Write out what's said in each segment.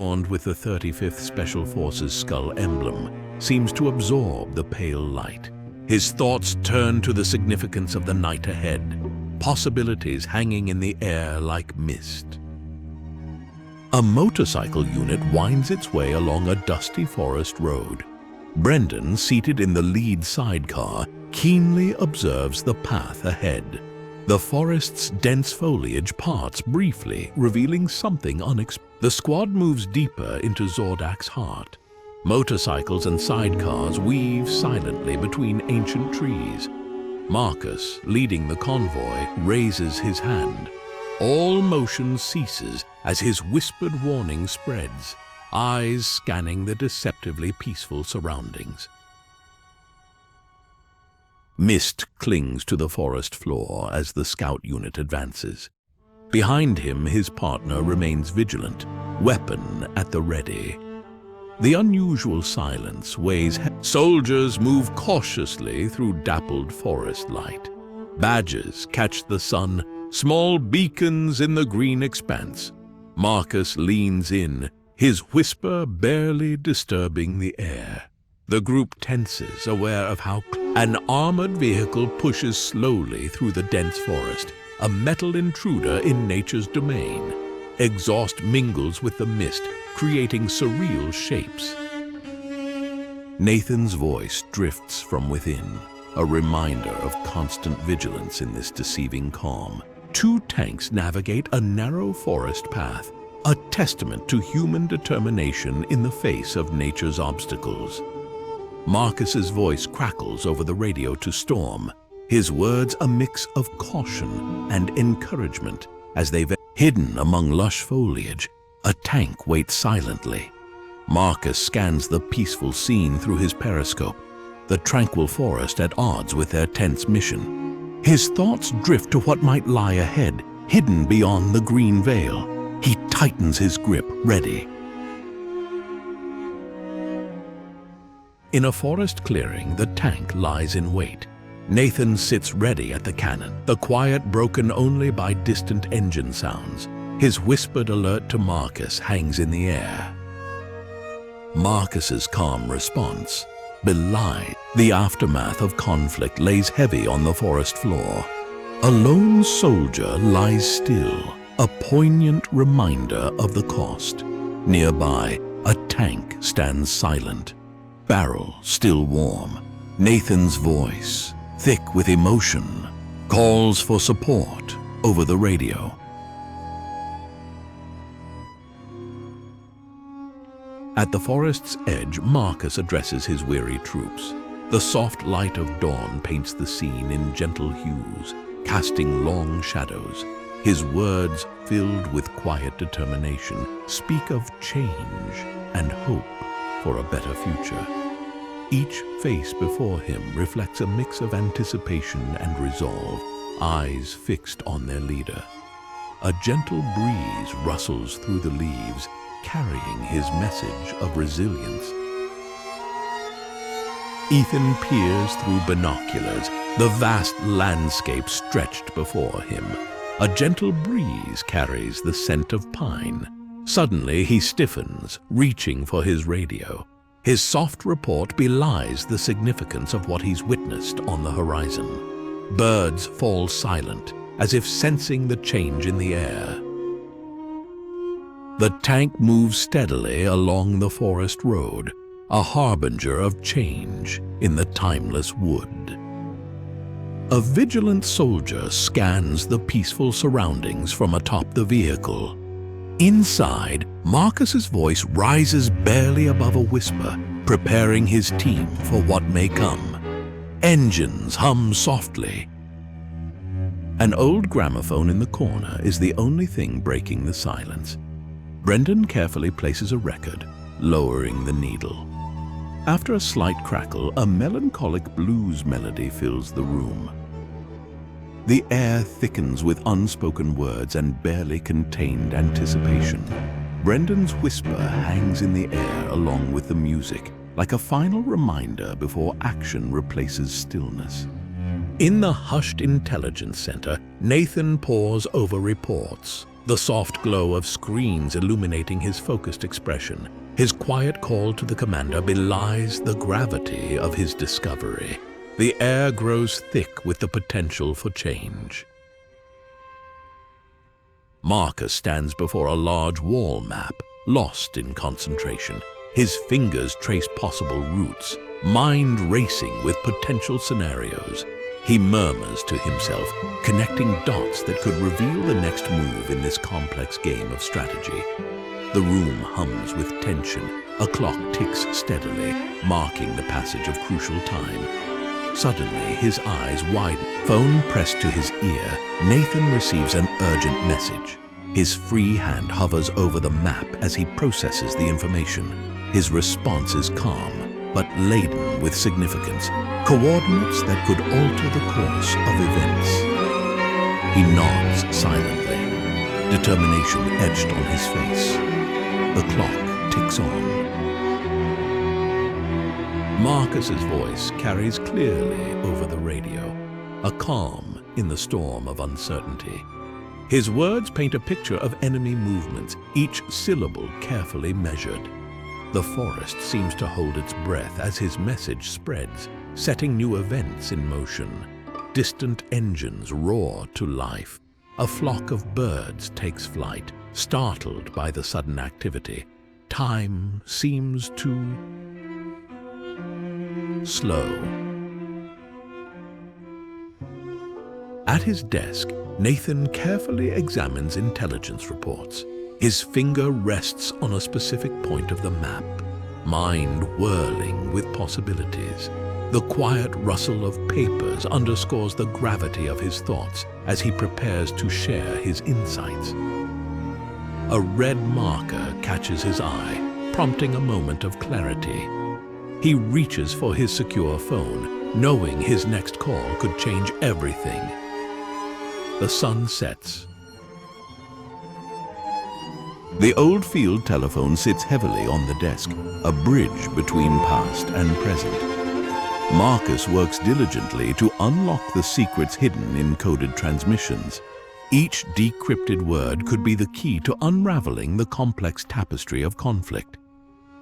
adorned with the 35th Special Forces skull emblem, seems to absorb the pale light. His thoughts turn to the significance of the night ahead, possibilities hanging in the air like mist. A motorcycle unit winds its way along a dusty forest road. Brendan, seated in the lead sidecar, keenly observes the path ahead. The forest's dense foliage parts briefly, revealing something unexpected. The squad moves deeper into Zordak's heart. Motorcycles and sidecars weave silently between ancient trees. Marcus, leading the convoy, raises his hand. All motion ceases as his whispered warning spreads, eyes scanning the deceptively peaceful surroundings. Mist clings to the forest floor as the scout unit advances. Behind him, his partner remains vigilant, weapon at the ready. The unusual silence weighs heavy. Soldiers move cautiously through dappled forest light. Badges catch the sun, small beacons in the green expanse. Marcus leans in, his whisper barely disturbing the air. The group tenses, aware of how an armored vehicle pushes slowly through the dense forest, a metal intruder in nature's domain. Exhaust mingles with the mist, creating surreal shapes. Nathan's voice drifts from within, a reminder of constant vigilance in this deceiving calm. Two tanks navigate a narrow forest path, a testament to human determination in the face of nature's obstacles. Marcus's voice crackles over the radio to Storm, his words a mix of caution and encouragement as they've hidden among lush foliage. A tank waits silently. Marcus scans the peaceful scene through his periscope, the tranquil forest at odds with their tense mission. His thoughts drift to what might lie ahead, hidden beyond the green veil. He tightens his grip, ready. In a forest clearing, the tank lies in wait. Nathan sits ready at the cannon, the quiet broken only by distant engine sounds. His whispered alert to Marcus hangs in the air. Marcus's calm response belies. The aftermath of conflict lays heavy on the forest floor. A lone soldier lies still, a poignant reminder of the cost. Nearby, a tank stands silent, barrel still warm. Nathan's voice, thick with emotion, calls for support over the radio. At the forest's edge, Marcus addresses his weary troops. The soft light of dawn paints the scene in gentle hues, casting long shadows. His words, filled with quiet determination, speak of change and hope for a better future. Each face before him reflects a mix of anticipation and resolve, eyes fixed on their leader. A gentle breeze rustles through the leaves, carrying his message of resilience. Ethan peers through binoculars, the vast landscape stretched before him. A gentle breeze carries the scent of pine. Suddenly he stiffens, reaching for his radio. His soft report belies the significance of what he's witnessed on the horizon. Birds fall silent, as if sensing the change in the air. The tank moves steadily along the forest road, a harbinger of change in the timeless wood. A vigilant soldier scans the peaceful surroundings from atop the vehicle. Inside, Marcus's voice rises barely above a whisper, preparing his team for what may come. Engines hum softly. An old gramophone in the corner is the only thing breaking the silence. Brendan carefully places a record, lowering the needle. After a slight crackle, a melancholic blues melody fills the room. The air thickens with unspoken words and barely contained anticipation. Brendan's whisper hangs in the air along with the music, like a final reminder before action replaces stillness. In the hushed intelligence center, Nathan pores over reports. the soft glow of screens illuminating his focused expression. His quiet call to the commander belies the gravity of his discovery. The air grows thick with the potential for change. Marcus stands before a large wall map, lost in concentration. His fingers trace possible routes, mind racing with potential scenarios. He murmurs to himself, connecting dots that could reveal the next move in this complex game of strategy. The room hums with tension. A clock ticks steadily, marking the passage of crucial time. Suddenly, his eyes widen. Phone pressed to his ear, Nathan receives an urgent message. His free hand hovers over the map as he processes the information. His response is calm, but laden with significance, coordinates that could alter the course of events. He nods silently, determination etched on his face. The clock ticks on. Marcus's voice carries clearly over the radio, a calm in the storm of uncertainty. His words paint a picture of enemy movements, each syllable carefully measured. The forest seems to hold its breath as his message spreads, setting new events in motion. Distant engines roar to life. A flock of birds takes flight, startled by the sudden activity. Time seems to slow. At his desk, Nathan carefully examines intelligence reports. His finger rests on a specific point of the map, mind whirling with possibilities. The quiet rustle of papers underscores the gravity of his thoughts as he prepares to share his insights. A red marker catches his eye, prompting a moment of clarity. He reaches for his secure phone, knowing his next call could change everything. The sun sets. The old field telephone sits heavily on the desk, a bridge between past and present. Marcus works diligently to unlock the secrets hidden in coded transmissions. Each decrypted word could be the key to unraveling the complex tapestry of conflict.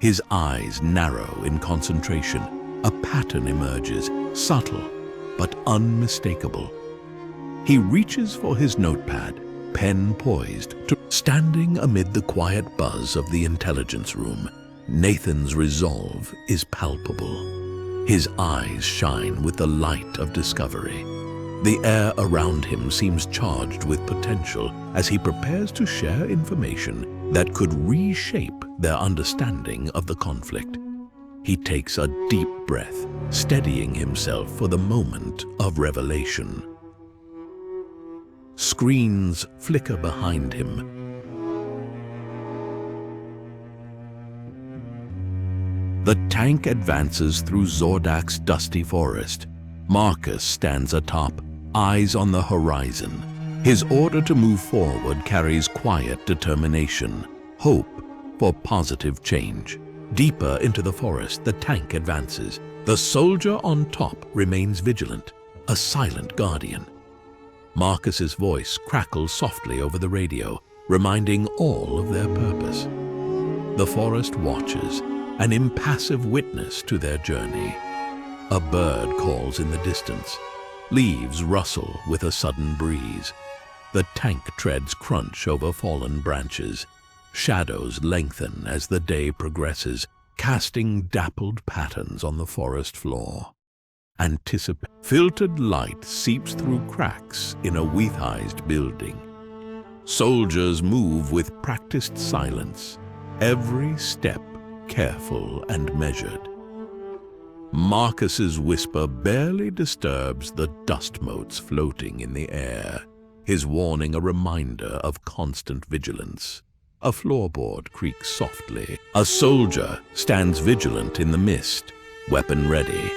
His eyes narrow in concentration. A pattern emerges, subtle but unmistakable. He reaches for his notepad, pen poised, standing amid the quiet buzz of the intelligence room. Nathan's resolve is palpable. His eyes shine with the light of discovery. The air around him seems charged with potential as he prepares to share information that could reshape their understanding of the conflict. He takes a deep breath, steadying himself for the moment of revelation. Screens flicker behind him. The tank advances through Zordak's dusty forest. Marcus stands atop, eyes on the horizon. His order to move forward carries quiet determination, hope for positive change. Deeper into the forest, the tank advances. The soldier on top remains vigilant, a silent guardian. Marcus's voice crackles softly over the radio, reminding all of their purpose. The forest watches, an impassive witness to their journey. A bird calls in the distance. Leaves rustle with a sudden breeze. The tank treads crunch over fallen branches. Shadows lengthen as the day progresses, casting dappled patterns on the forest floor. Filtered light seeps through cracks in a weatheized building. Soldiers move with practiced silence, every step careful and measured. Marcus's whisper barely disturbs the dust motes floating in the air, his warning a reminder of constant vigilance. A floorboard creaks softly. A soldier stands vigilant in the mist, weapon ready.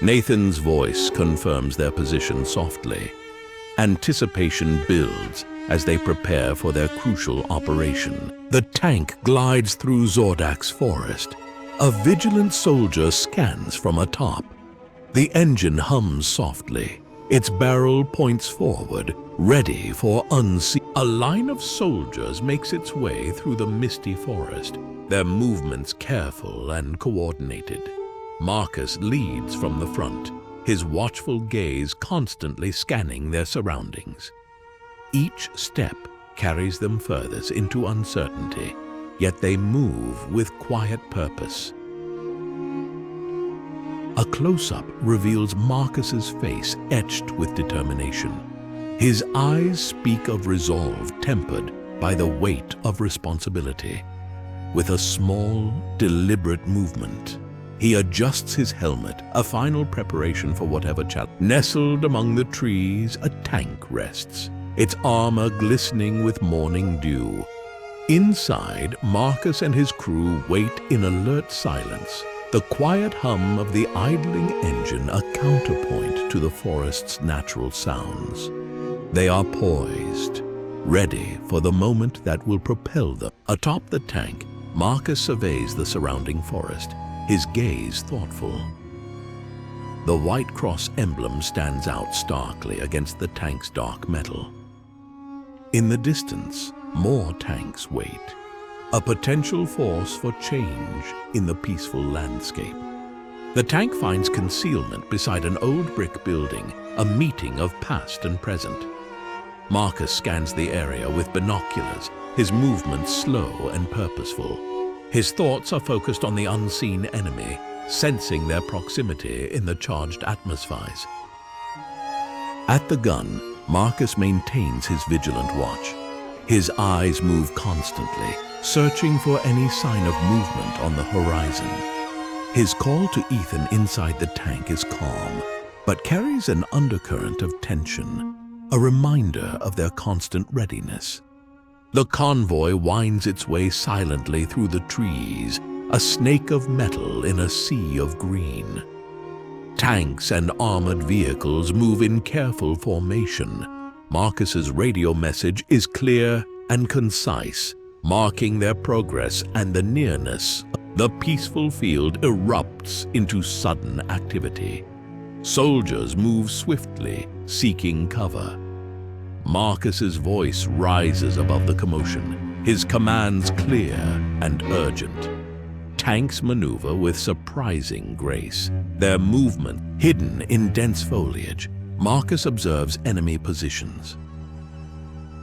Nathan's voice confirms their position softly. Anticipation builds as they prepare for their crucial operation. The tank glides through Zordak's forest. A vigilant soldier scans from atop. The engine hums softly. Its barrel points forward, ready for unseen. A line of soldiers makes its way through the misty forest, their movements careful and coordinated. Marcus leads from the front, his watchful gaze constantly scanning their surroundings. Each step carries them furthest into uncertainty, yet they move with quiet purpose. A close-up reveals Marcus's face etched with determination. His eyes speak of resolve tempered by the weight of responsibility. With a small, deliberate movement, he adjusts his helmet, a final preparation for whatever challenge. Nestled among the trees, a tank rests, its armor glistening with morning dew. Inside, Marcus and his crew wait in alert silence, the quiet hum of the idling engine a counterpoint to the forest's natural sounds. They are poised, ready for the moment that will propel them. Atop the tank, Marcus surveys the surrounding forest, his gaze thoughtful. The White Cross emblem stands out starkly against the tank's dark metal. In the distance, more tanks wait, a potential force for change in the peaceful landscape. The tank finds concealment beside an old brick building, a meeting of past and present. Marcus scans the area with binoculars, his movements slow and purposeful. His thoughts are focused on the unseen enemy, sensing their proximity in the charged atmospheres. At the gun, Marcus maintains his vigilant watch. His eyes move constantly, searching for any sign of movement on the horizon. His call to Ethan inside the tank is calm, but carries an undercurrent of tension, a reminder of their constant readiness. The convoy winds its way silently through the trees, a snake of metal in a sea of green. Tanks and armored vehicles move in careful formation. Marcus's radio message is clear and concise, marking their progress and the nearness. The peaceful field erupts into sudden activity. Soldiers move swiftly, seeking cover. Marcus's voice rises above the commotion, his commands clear and urgent. Tanks maneuver with surprising grace, their movement hidden in dense foliage. Marcus observes enemy positions.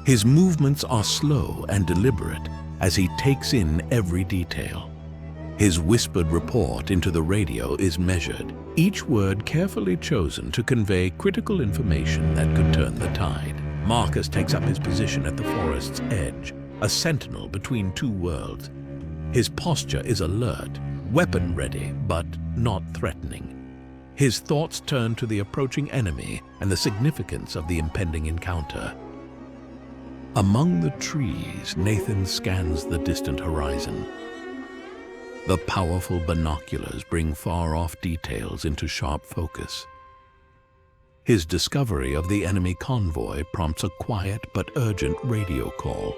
His movements are slow and deliberate as he takes in every detail. His whispered report into the radio is measured, each word carefully chosen to convey critical information that could turn the tide. Marcus takes up his position at the forest's edge, a sentinel between two worlds. His posture is alert, weapon ready, but not threatening. His thoughts turn to the approaching enemy and the significance of the impending encounter. Among the trees, Nathan scans the distant horizon. The powerful binoculars bring far-off details into sharp focus. His discovery of the enemy convoy prompts a quiet but urgent radio call.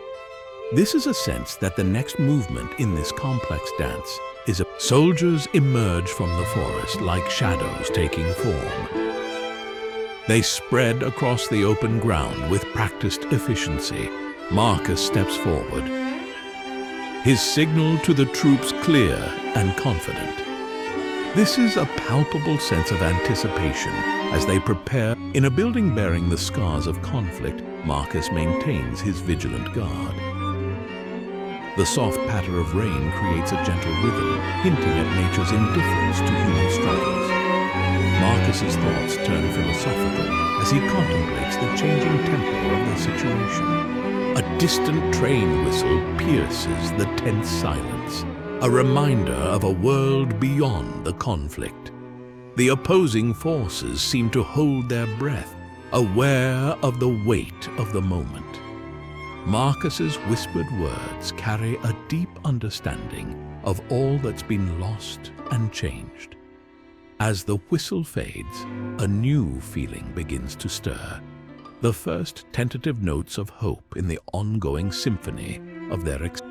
This is a sense that the next movement in this complex dance is soldiers emerge from the forest like shadows taking form. They spread across the open ground with practiced efficiency. Marcus steps forward, his signal to the troops clear and confident. This is a palpable sense of anticipation as they prepare. In a building bearing the scars of conflict, Marcus maintains his vigilant guard. The soft patter of rain creates a gentle rhythm, hinting at nature's indifference to human struggles. Marcus's thoughts turn philosophical as he contemplates the changing tempo of their situation. A distant train whistle pierces the tense silence, a reminder of a world beyond the conflict. The opposing forces seem to hold their breath, aware of the weight of the moment. Marcus's whispered words carry a deep understanding of all that's been lost and changed. As the whistle fades, a new feeling begins to stir, the first tentative notes of hope in the ongoing symphony of their experience.